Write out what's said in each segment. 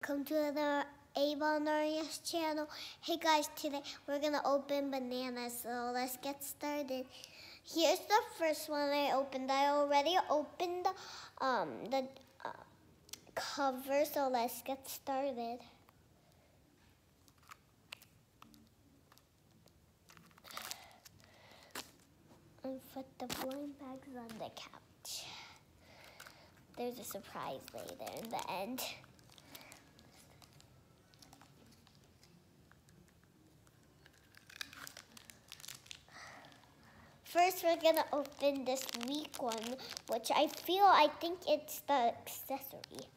Welcome to the Ava Narias channel. Hey guys, today we're gonna open bananas, so let's get started. Here's the first one I opened. I already opened the cover, so let's get started. And put the blind bags on the couch. There's a surprise later in the end. First, we're gonna open this weak one, which I think it's the accessory.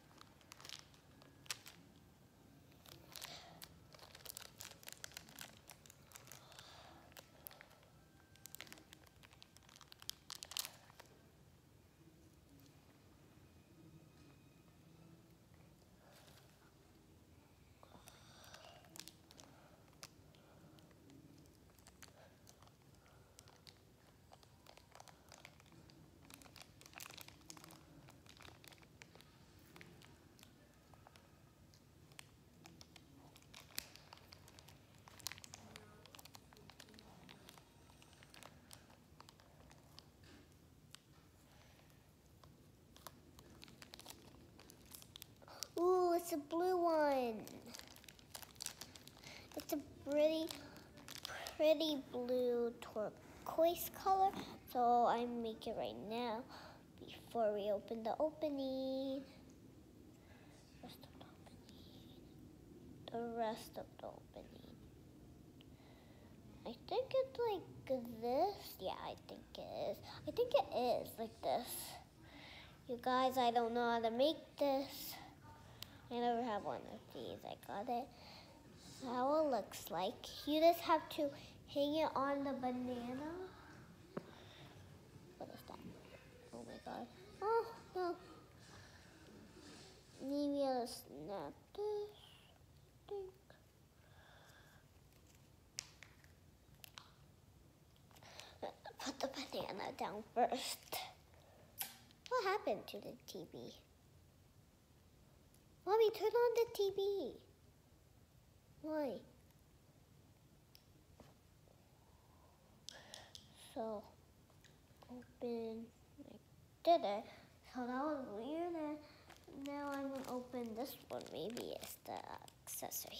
Ooh, it's a blue one. It's a pretty blue turquoise color. So I make it right now before we open the opening. The rest of the opening. I think it's like this. Yeah, I think it is. I think it is like this. You guys, I don't know how to make this. I never have one of these. I got it. That's how it looks like. You just have to hang it on the banana. What is that? Oh my god. Oh, no. Maybe I'll snap this. I think. Put the banana down first. What happened to the TV? Mommy, turn on the TV. Why? So, open. I did it. So that was weird. And now I'm going to open this one. Maybe it's the accessory.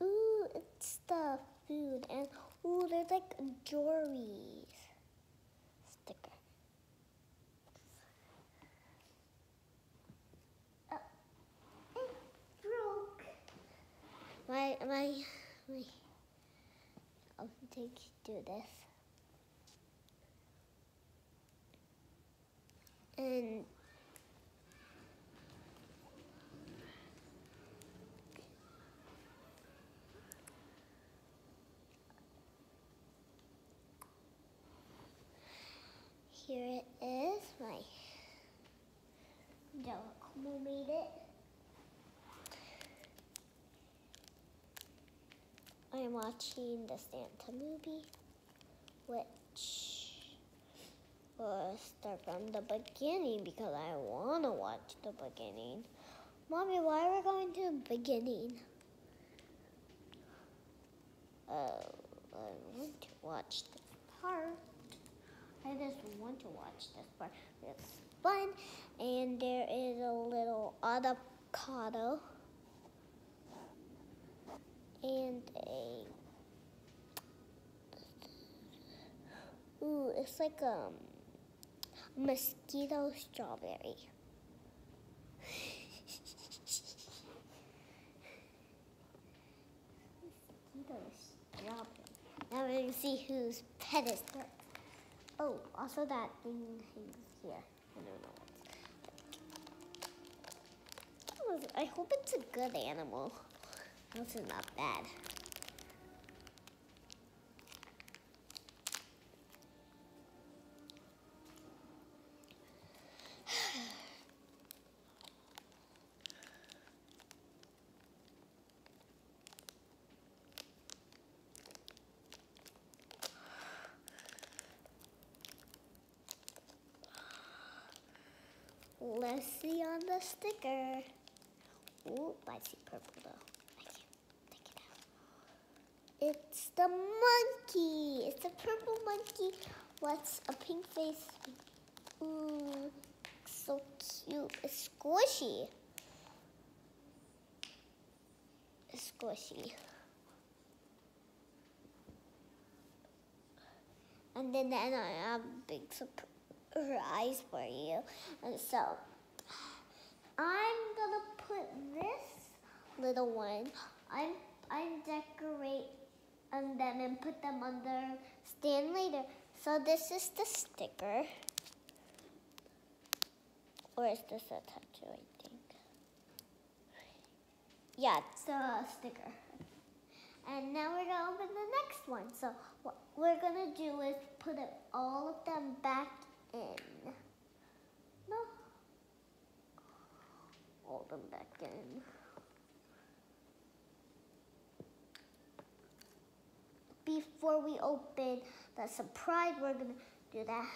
Ooh, it's the food. And ooh, there's like Jory's sticker. I'll do this. And here it is. My Giacomo made it. I'm watching the Santa movie, which will start from the beginning because I want to watch the beginning. Mommy, why are we going to the beginning? I want to watch this part. I just want to watch this part. It's fun. And there is a little avocado. And it's like a mosquito strawberry. Mosquito strawberry. Now we're gonna see whose pet is that. Oh, also that thing hangs here. I don't know what's. I hope it's a good animal. This is not bad. Let's see on the sticker. Ooh, I see purple though. I can't take it out. It's the monkey. It's a purple monkey. What's a pink face? Ooh, so cute. It's squishy. It's squishy. And then I have a big surprise for you. And so I'm gonna put this little one. I'm decorate them and put them on the stand later. So this is the sticker. Or is this a tattoo, I think? Yeah, it's a sticker. And now we're gonna open the next one. So what we're gonna do is put all of them back in. No. All them back in. Before we open the surprise, we're gonna do that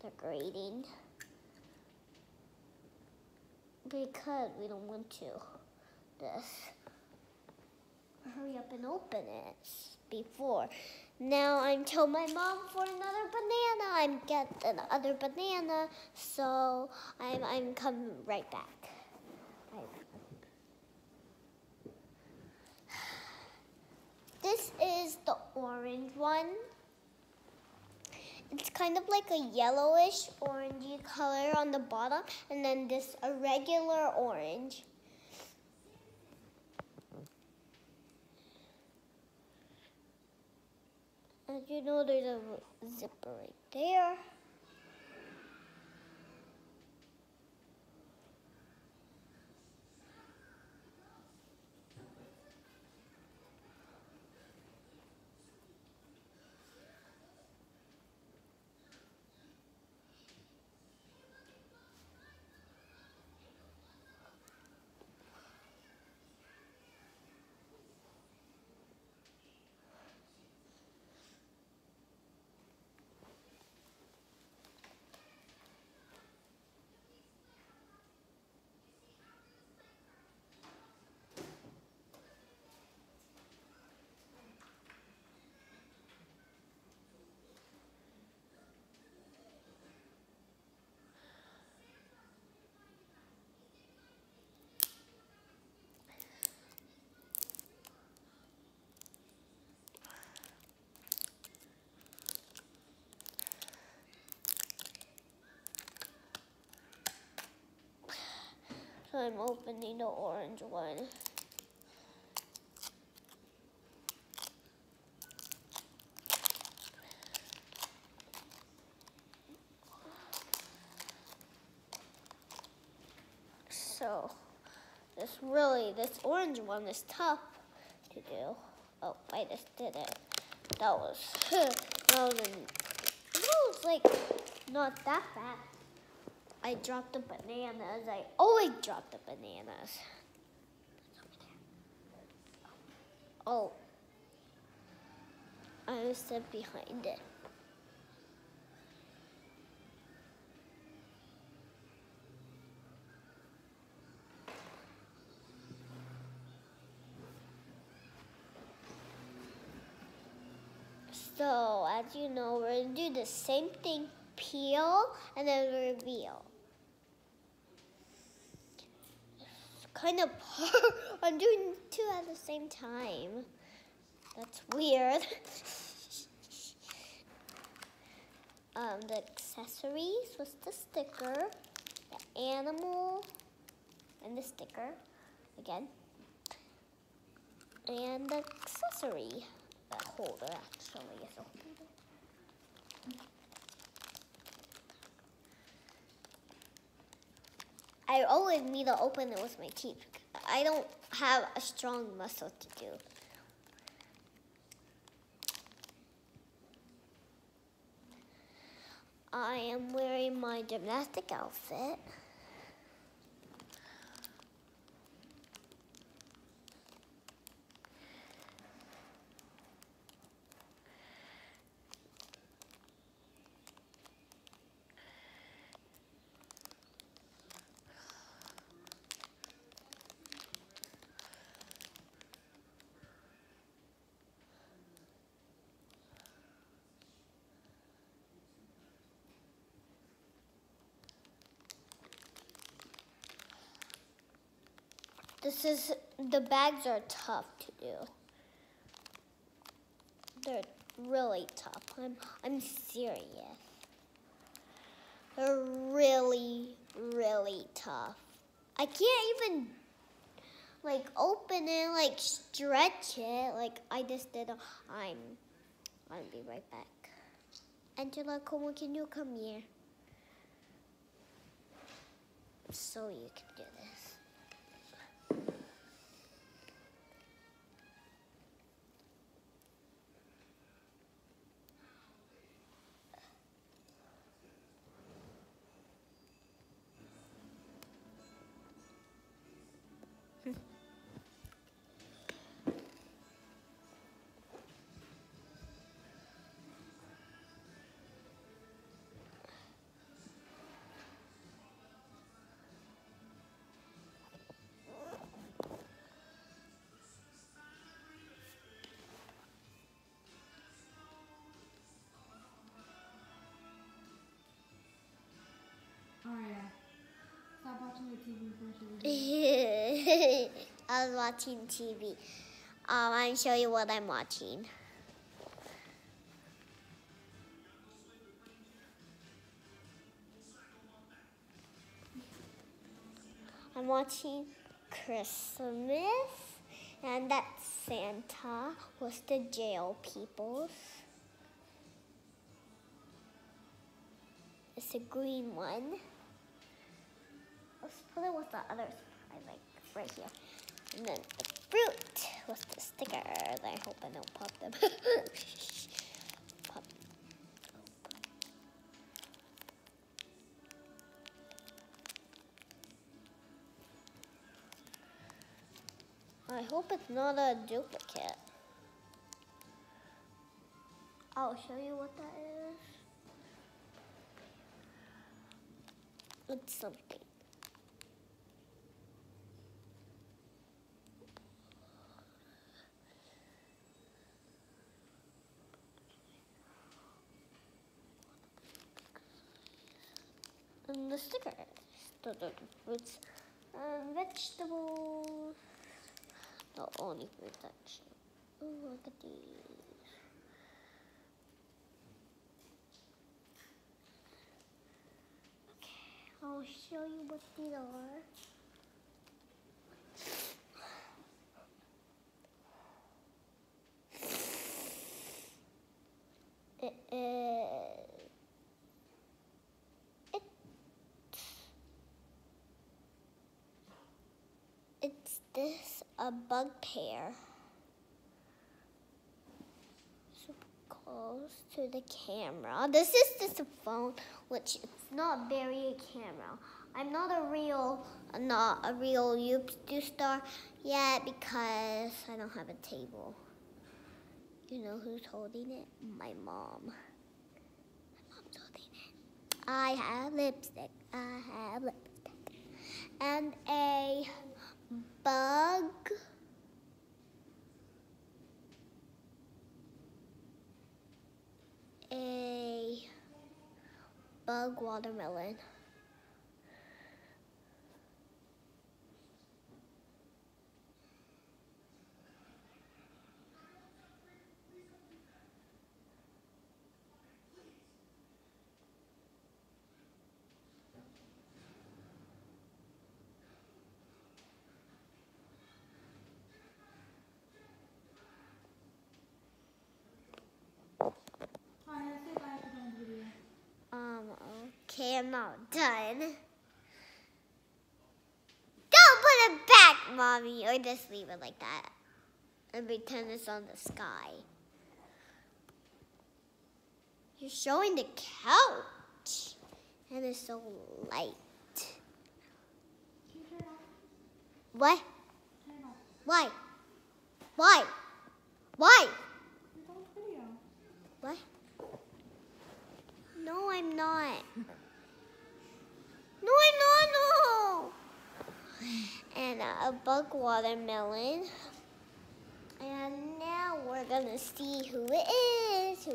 decorating. Because we don't want to. Hurry up and open it before. Now I'm telling my mom for another banana. I'm getting another banana, so I'm coming right back. This is the orange one. It's kind of like a yellowish orangey color on the bottom, and then this a regular orange. As you know, there's a zipper right there. So I'm opening the orange one. So this orange one is tough to do. Oh, I just did it. That was like not that bad. I dropped the bananas. I always drop the bananas. Oh, I stood behind it. So, as you know, we're going to do the same thing, peel and then reveal. It's kind of hard. I'm doing two at the same time. That's weird. The accessories was the sticker, the animal, and the sticker again, and the accessory. That holder actually is a holder. I always need to open it with my teeth. I don't have a strong muscle to do. I am wearing my gymnastic outfit. The bags are tough to do. They're really tough. I'm serious. They're really, really tough. I can't even like open it, like stretch it, like I just did. I'll be right back. Angela, can you come here? So you can do this. Oh yeah. Stop watching the TV first. I was watching TV. I'll show you what I'm watching. I'm watching Christmas, and that's Santa with the jail peoples. It's a green one. Let's put it with the others I like right here. And then the fruit with the stickers. I hope I don't pop them. Pop. I hope it's not a duplicate. I'll show you what that is. It's something. And the stickers. The fruits and vegetables. The only fruits actually. Oh, look at these. Okay, I'll show you what these are. It's this a bug pear. Super close to the camera. This is just a phone, which it's not very a camera. I'm not a real YouTube star yet because I don't have a table. You know who's holding it? My mom. My mom's holding it. I have lipstick. I have lipstick. And a bug. A bug watermelon. Okay, I'm not done. Don't put it back, Mommy, or just leave it like that and pretend it's on the sky. You're showing the couch, and it's so light. What? Why? Why? Why? What? No, I'm not. No, I'm not, no. And a bug watermelon. And now we're gonna see who it is,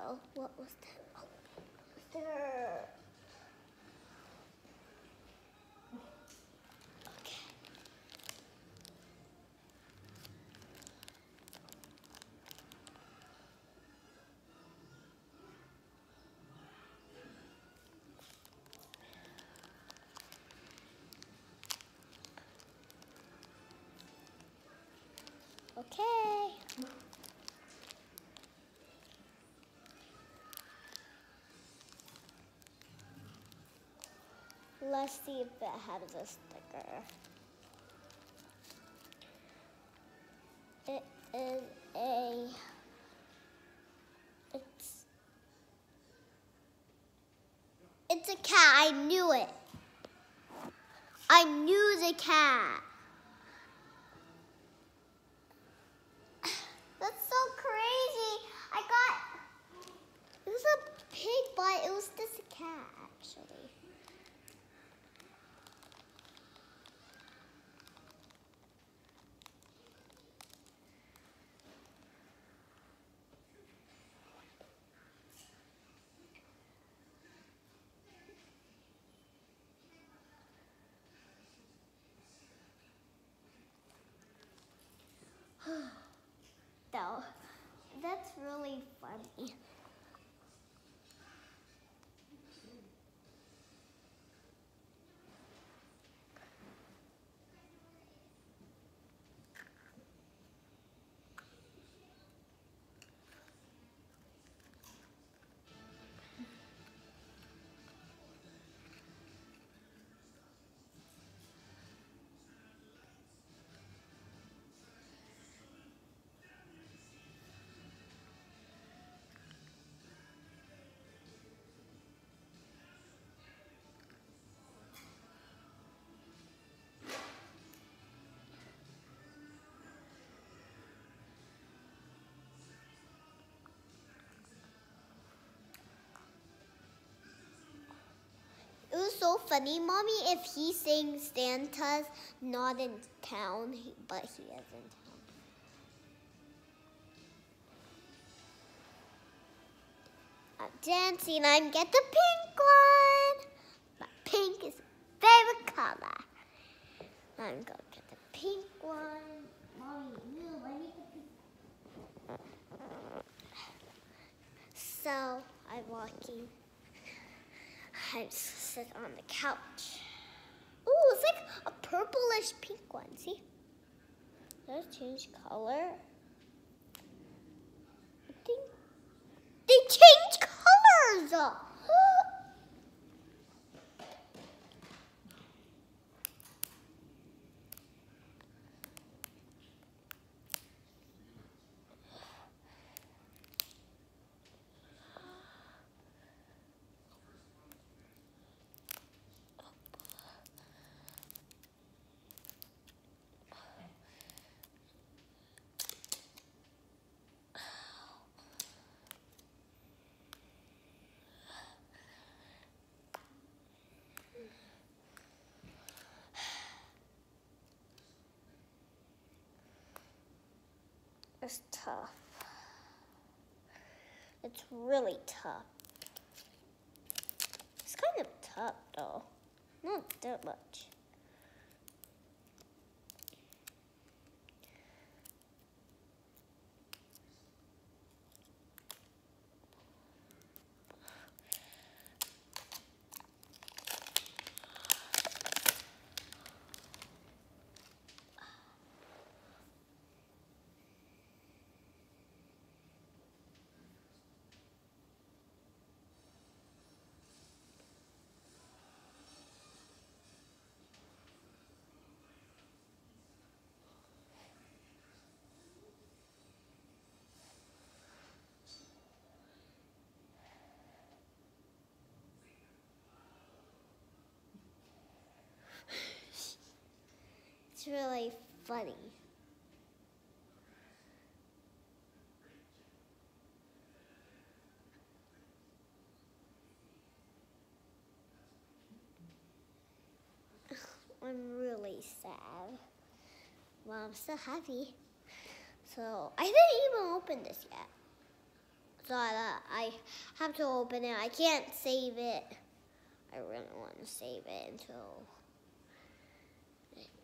though. What was that? Oh, there. Okay. Okay. Let's see if it has a sticker. It is it's a cat. I knew it. I knew the cat. That's so crazy. It was a pig, but it was just a cat, actually. Though, that's really funny. It was so funny, Mommy, if he sings Santa's not in town, but he is in town. I'm dancing, I'm get the pink one. My pink is favorite color. I'm gonna get the pink one. Mommy, no, I need the pink. So, I'm walking. I sit on the couch. Ooh, it's like a purplish pink one. See? Does it change color? I think they change colors. It's tough. It's really tough. It's kind of tough though. Not that much. It's really funny. I'm really sad. Well, I'm still happy. So, I didn't even open this yet. So I have to open it. I can't save it. I really want to save it until...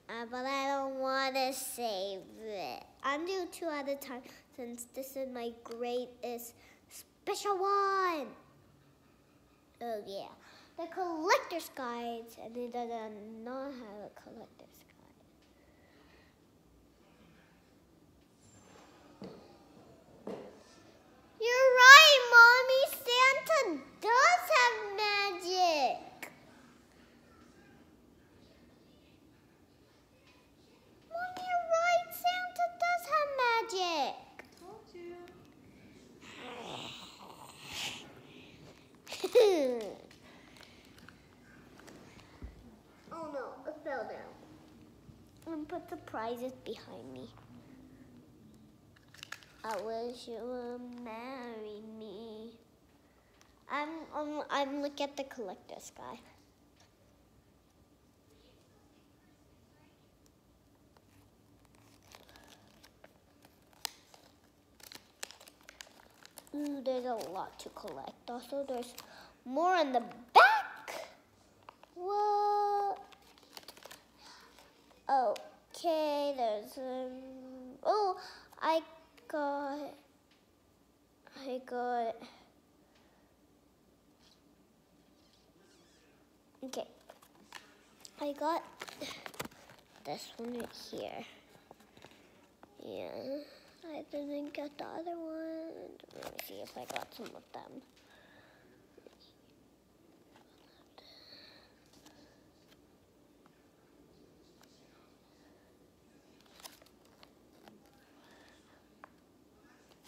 but I don't want to save it. I'm doing 2 at a time since this is my greatest special one. Oh yeah, the collector's guides, and it does not have a collector's guide. You're right, Mommy. Santa does have magic. Mom, you're right. Santa does have magic. Told you. Oh no, it fell down. And put the prizes behind me. I wish you would marry me. I'm looking at the collector's guy. Ooh, there's a lot to collect. Also, there's more on the back. What? Okay, there's oh, I got. Okay, I got this one right here. Yeah, I didn't get the other one. Let me see if I got some of them.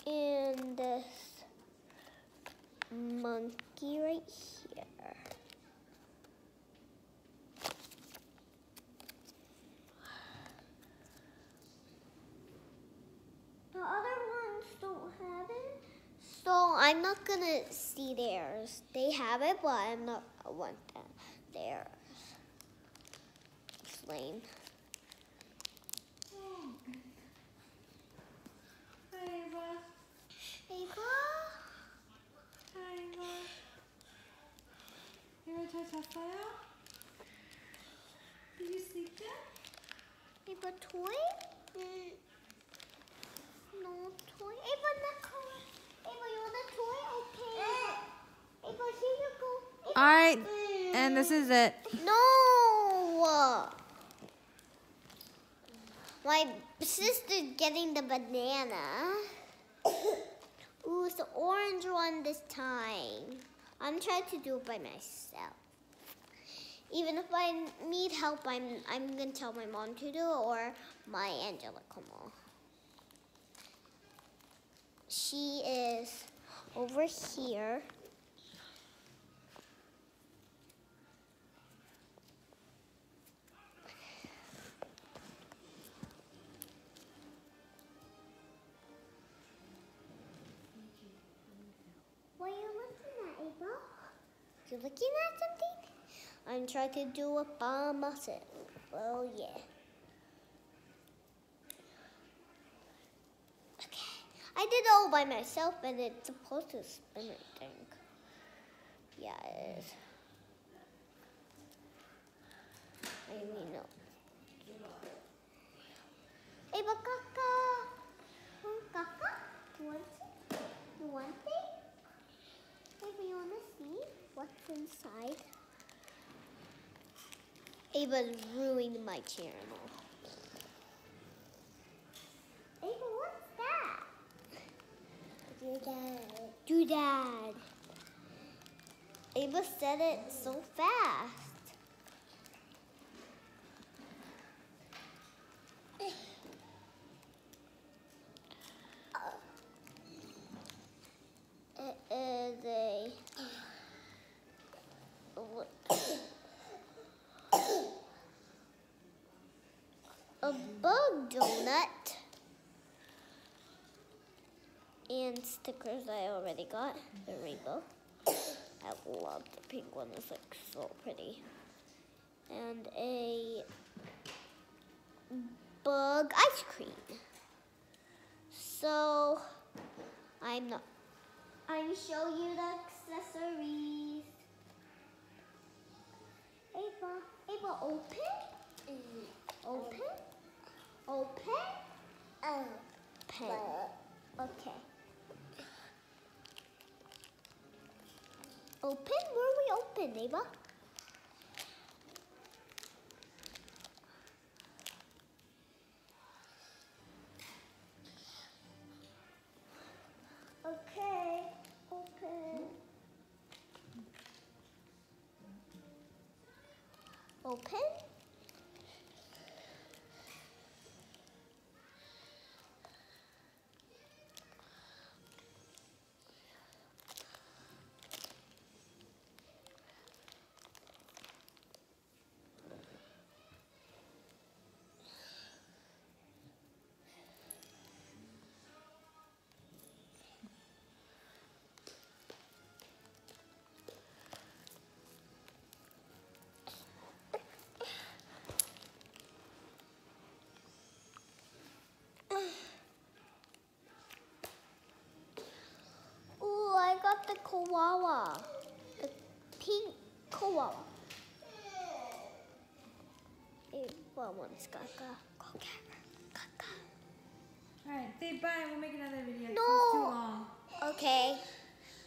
And this monkey right here. The other ones don't have it, so I'm not gonna see theirs. They have it, but I'm not want theirs. It's lame. Hi, Ava. Ava? Hi, Ava. You want to try Sapphire? Did you sleep there? Ava, toy? No toy. Ava, not toy. Ava, you want a toy? Okay. Ava, here you go. Ava. All right, and this is it. No. My sister's getting the banana. Ooh, it's the orange one this time. I'm trying to do it by myself. Even if I need help, I'm gonna tell my mom to do it or my Angelica mom. She is over here. What are you looking at, Ava? You looking at something? I'm trying to do it by myself. Oh yeah. Okay. I did it all by myself, and it's supposed to spin, I think. Yeah, it is. I mean, no. Ava, Kaka. Kaka? You want it? Ava, you want to see what's inside? Ava's ruining my channel. Ava, what's that? Doodad. Ava said it so fast. It is a bug donut and stickers I already got. The rainbow. I love the pink one. It's like so pretty. And a bug ice cream. So I'm not I'm show you the accessories. Ava, open. Open. Open. Pen. Okay. Open? Where are we open, Ava? Okay. Open. Open? Ooh, I got the koala. The pink koala. One's Gaga. Alright, say bye. We'll make another video. No. It's too long. Okay.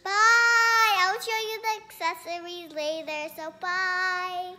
Bye. I'll show you the accessories later. So bye.